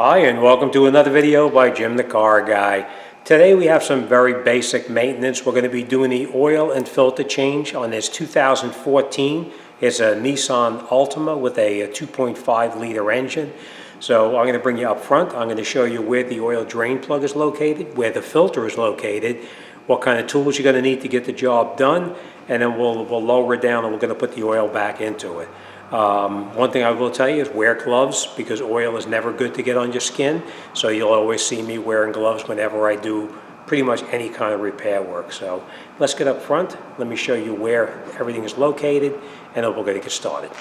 Hi, and welcome to another video by Jim the Car Guy. Today we have some very basic maintenance. We're going to be doing the oil and filter change on this 2014. It's a Nissan Altima with a 2.5 liter engine. So I'm going to bring you up front. I'm going to show you where the oil drain plug is located, where the filter is located, what kind of tools you're going to need to get the job done, and then we'll lower it down and we're going to put the oil back into it. One thing I will tell you is wear gloves, because oil is never good to get on your skin. So you'll always see me wearing gloves whenever I do pretty much any kind of repair work. So let's get up front. Let me show you where everything is located, and then we're going to get started.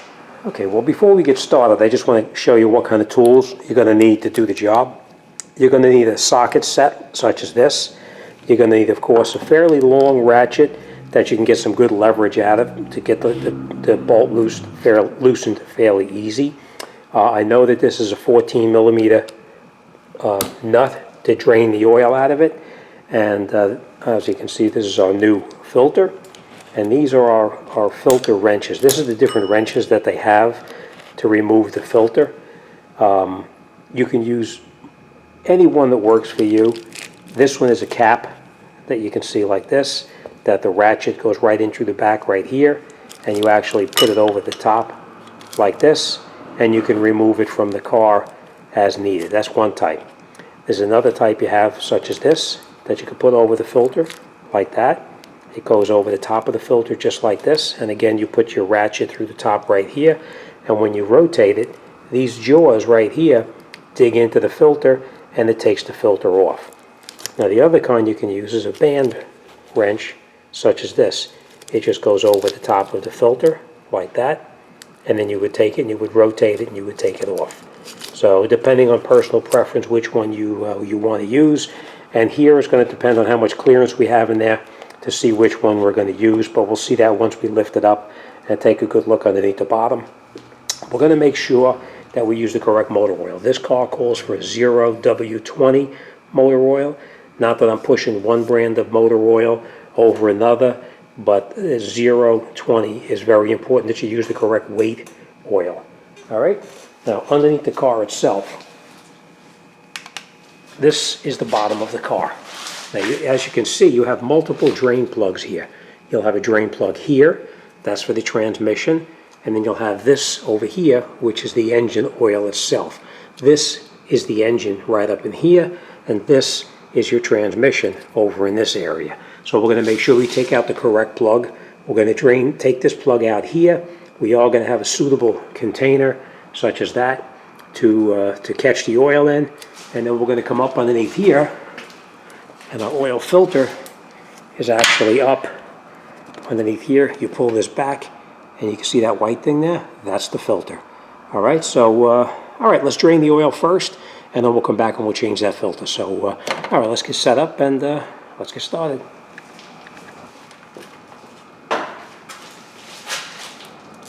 Okay, well, before we get started, I just want to show you what kind of tools you're going to need to do the job. You're going to need a socket set such as this. You're going to need, of course, a fairly long ratchet that you can get some good leverage out of to get the bolt loosened fairly easy. I know that this is a 14 millimeter nut to drain the oil out of it, and as you can see, this is our new filter, and these are our filter wrenches. This is the different wrenches that they have to remove the filter. You can use any one that works for you. This one is a cap that you can see like this, that the ratchet goes right in through the back right here, and you actually put it over the top like this, and you can remove it from the car as needed. That's one type. There's another type you have such as this that you can put over the filter like that. It goes over the top of the filter just like this, and again you put your ratchet through the top right here, and when you rotate it, these jaws right here dig into the filter and it takes the filter off. Now the other kind you can use is a band wrench such as this. It just goes over the top of the filter like that, and then you would take it and you would rotate it and you would take it off. So depending on personal preference which one you want to use, and here is going to depend on how much clearance we have in there to see which one we're going to use, but we'll see that once we lift it up and take a good look underneath the bottom. We're going to make sure that we use the correct motor oil. This car calls for 0W20 motor oil. Not that I'm pushing one brand of motor oil over another, but 020 is very important that you use the correct weight oil. All right, now underneath the car itself, this is the bottom of the car. Now, as you can see, you have multiple drain plugs here. You'll have a drain plug here, that's for the transmission, and then you'll have this over here, which is the engine oil itself. This is the engine right up in here, and this is your transmission over in this area. So we're going to make sure we take out the correct plug. We're going to take this plug out here. We are going to have a suitable container such as that to catch the oil in, and then we're going to come up underneath here, and our oil filter is actually up underneath here. You pull this back and you can see that white thing there. That's the filter. All right, so all right, let's drain the oil first, and then we'll come back and we'll change that filter. So all right, let's get set up and let's get started.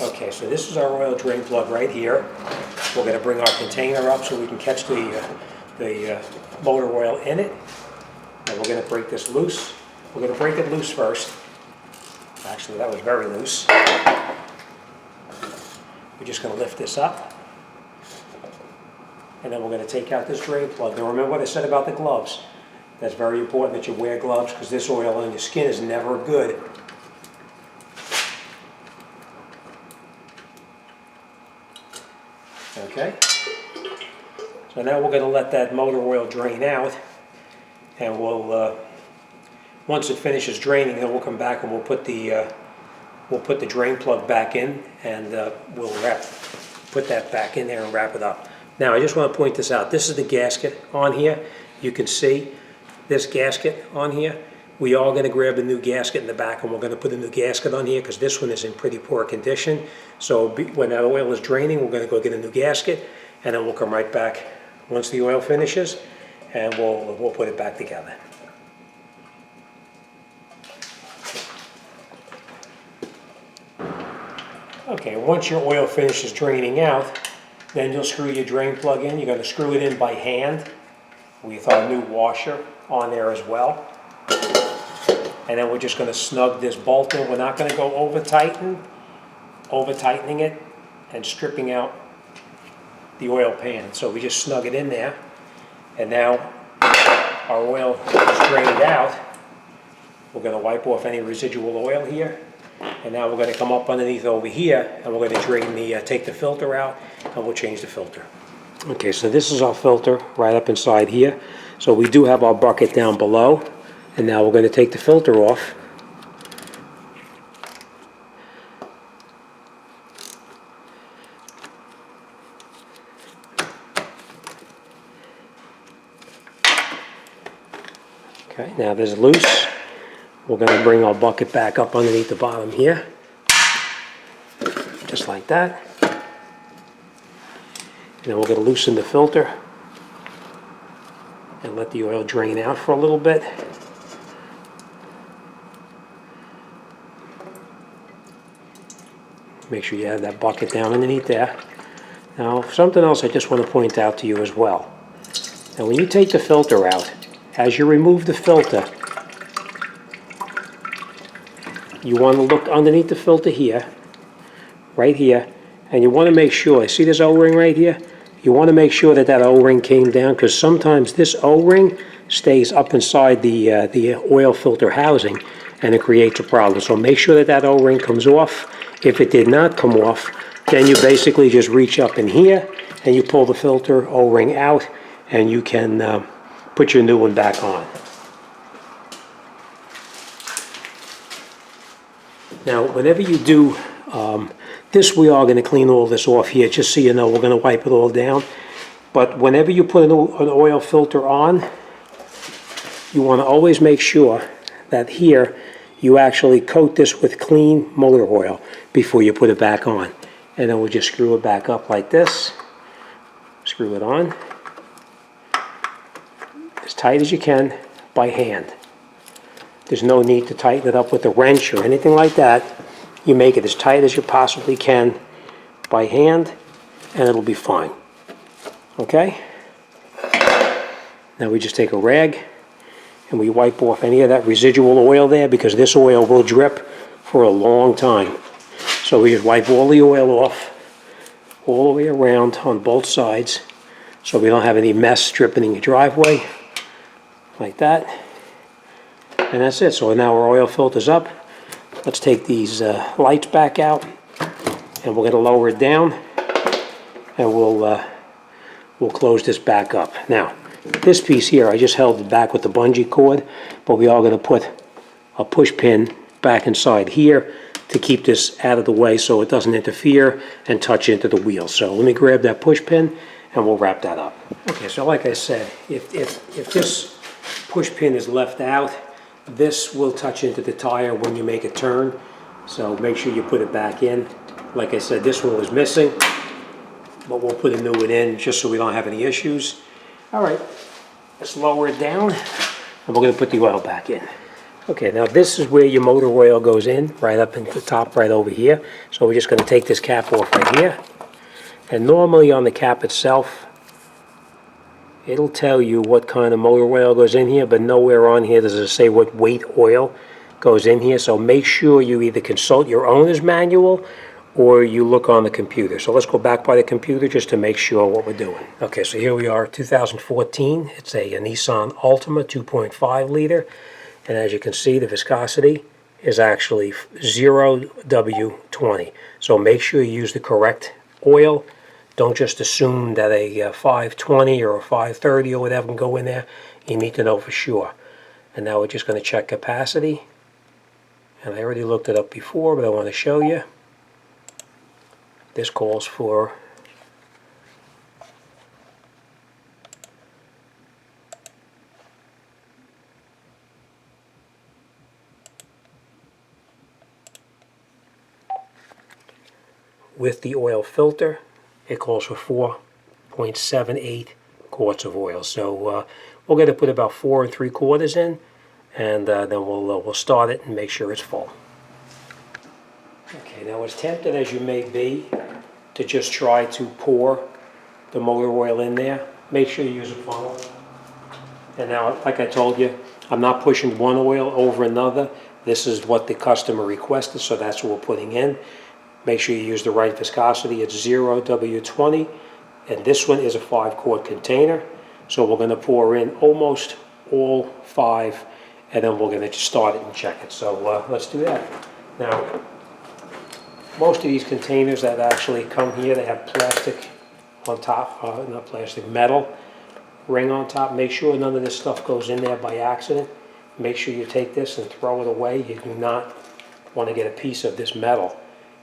Okay, so this is our oil drain plug right here. We're going to bring our container up so we can catch the motor oil in it. And we're going to break this loose. We're going to break it loose first. Actually, that was very loose. We're just going to lift this up. And then we're going to take out this drain plug. Now remember what I said about the gloves. That's very important that you wear gloves, because this oil on your skin is never good. Okay, so now we're going to let that motor oil drain out, and we'll once it finishes draining, then we'll come back and we'll put the drain plug back in, and we'll put that back in there and wrap it up. Now I just want to point this out. This is the gasket on here. You can see this gasket on here. We are going to grab a new gasket in the back, and we're going to put a new gasket on here because this one is in pretty poor condition. So when that oil is draining, we're going to go get a new gasket, and then we'll come right back once the oil finishes, and we'll put it back together. Okay, once your oil finishes draining out, then you'll screw your drain plug in. You're going to screw it in by hand with our new washer on there as well. And then we're just going to snug this bolt in. We're not going to go over tightening it and stripping out the oil pan. So we just snug it in there, and now our oil is drained out. We're going to wipe off any residual oil here, and now we're going to come up underneath over here, and we're going to drain take the filter out, and we'll change the filter. Okay, so this is our filter right up inside here. So we do have our bucket down below, and now we're going to take the filter off. Okay, now this is loose. We're going to bring our bucket back up underneath the bottom here, just like that. And then we're going to loosen the filter and let the oil drain out for a little bit. Make sure you have that bucket down underneath there. Now, something else I just want to point out to you as well. Now, when you take the filter out, as you remove the filter, you want to look underneath the filter here, right here, and you want to make sure, see this O-ring right here? You want to make sure that that O-ring came down, because sometimes this O-ring stays up inside the oil filter housing, and it creates a problem. So make sure that that O-ring comes off. If it did not come off, then you basically just reach up in here, and you pull the filter O-ring out, and you can put your new one back on. Now, whenever you do this, we are going to clean all this off here, just so you know, we're going to wipe it all down. But whenever you put an oil filter on, you want to always make sure that here you actually coat this with clean motor oil before you put it back on. And then we'll just screw it back up like this. Screw it on as tight as you can by hand. There's no need to tighten it up with a wrench or anything like that. You make it as tight as you possibly can by hand, and it'll be fine. Okay? Now we just take a rag and we wipe off any of that residual oil there, because this oil will drip for a long time. So we just wipe all the oil off all the way around on both sides, so we don't have any mess dripping in your driveway, like that. And that's it. So now our oil filter's up. Let's take these lights back out, and we're going to lower it down, and we'll close this back up. Now, this piece here, I just held it back with the bungee cord, but we are going to put a push pin back inside here to keep this out of the way so it doesn't interfere and touch into the wheel. So let me grab that push pin, and we'll wrap that up. Okay, so like I said, if this push pin is left out, this will touch into the tire when you make a turn, so make sure you put it back in. Like I said, this one was missing, but we'll put a new one in just so we don't have any issues. All right, let's lower it down, and we're going to put the oil back in. Okay, now this is where your motor oil goes in, right up in the top right over here. So we're just going to take this cap off right here, and normally on the cap itself, it'll tell you what kind of motor oil goes in here, but nowhere on here does it say what weight oil goes in here. So make sure you either consult your owner's manual or you look on the computer. So let's go back by the computer just to make sure what we're doing. Okay, so here we are, 2014. It's a Nissan Altima 2.5 liter. And as you can see, the viscosity is actually 0W20. So make sure you use the correct oil. Don't just assume that a 520 or a 530 or whatever can go in there. You need to know for sure. And now we're just going to check capacity. And I already looked it up before, but I want to show you. This calls for with the oil filter, it calls for 4.78 quarts of oil. So we're going to put about 4 3/4 in, and then we'll start it and make sure it's full. Okay, now as tempted as you may be to just try to pour the motor oil in there, make sure you use a funnel. And now, like I told you, I'm not pushing one oil over another. This is what the customer requested, so that's what we're putting in. Make sure you use the right viscosity. It's 0W20, And this one is a 5-quart container. So we're going to pour in almost all 5, and then we're going to just start it and check it. So let's do that. Now, most of these containers that actually come here, they have plastic on top, not plastic, metal ring on top. Make sure none of this stuff goes in there by accident. Make sure you take this and throw it away. You do not want to get a piece of this metal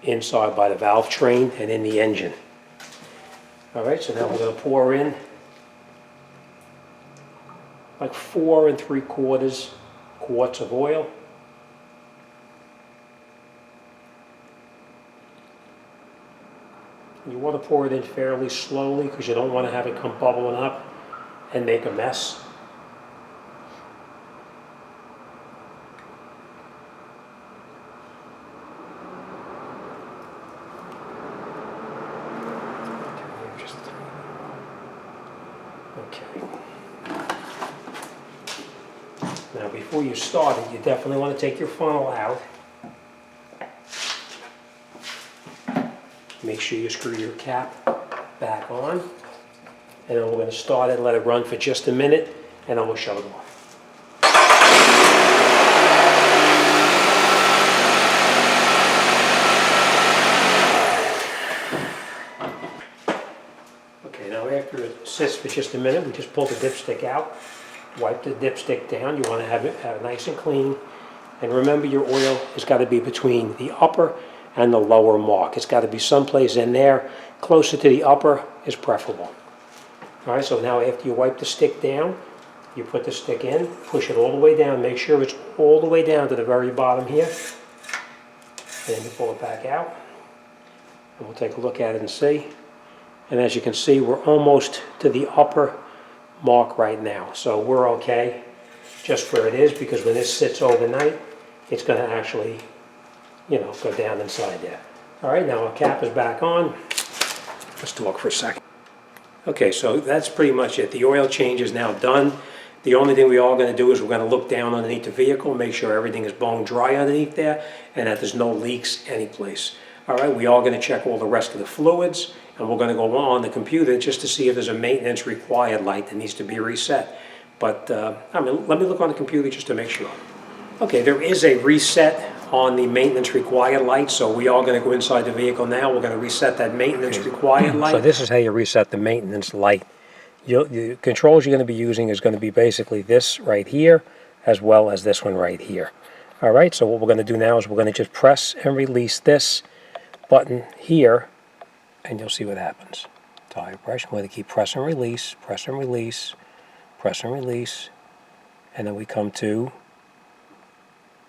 inside by the valve train and in the engine. All right, so now we're going to pour in like 4 3/4 quarts of oil. You want to pour it in fairly slowly because you don't want to have it come bubbling up and make a mess. Okay. Now before you start it, you definitely want to take your funnel out. Make sure you screw your cap back on. And then we're going to start it, let it run for just a minute, and then we'll shut it off. Okay, now after it sits for just a minute, we just pull the dipstick out, wipe the dipstick down. You want to have it nice and clean. And remember, your oil has got to be between the upper and the lower mark. It's got to be someplace in there. Closer to the upper is preferable. All right, so now after you wipe the stick down, you put the stick in, push it all the way down, make sure it's all the way down to the very bottom here. And then you pull it back out. And we'll take a look at it and see. And as you can see, we're almost to the upper mark right now. So we're okay just where it is, because when this sits overnight, it's going to actually, you know, go down inside there. All right, now our cap is back on. Let's talk for a second. Okay, so that's pretty much it. The oil change is now done. The only thing we are going to do is we're going to look down underneath the vehicle, make sure everything is bone dry underneath there, and that there's no leaks anyplace. All right, we are going to check all the rest of the fluids, and we're going to go on the computer just to see if there's a maintenance required light that needs to be reset. But, I mean, let me look on the computer just to make sure. Okay, there is a reset on the maintenance required light, so we are going to go inside the vehicle now. We're going to reset that maintenance required light. So this is how you reset the maintenance light. The controls you're going to be using is going to be basically this right here, as well as this one right here. All right, so what we're going to do now is we're going to just press and release this button here, and you'll see what happens. Tire pressure. We're going to keep press and release, press and release, press and release, and then we come to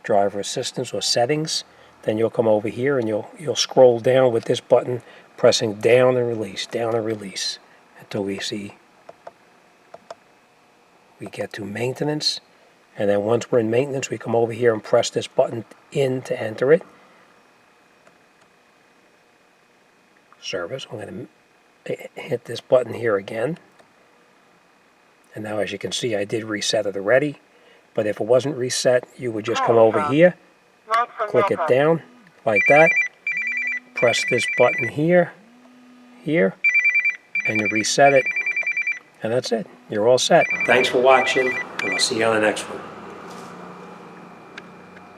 driver assistance or settings. Then you'll come over here and you'll scroll down with this button, pressing down and release until we get to maintenance. And then once we're in maintenance, we come over here and press this button in to enter it. Service. I'm going to hit this button here again. And now, as you can see, I did reset it already. But if it wasn't reset, you would just come over here, click it down like that, press this button here, and you reset it, and that's it. You're all set. Thanks for watching, and I'll see you on the next one.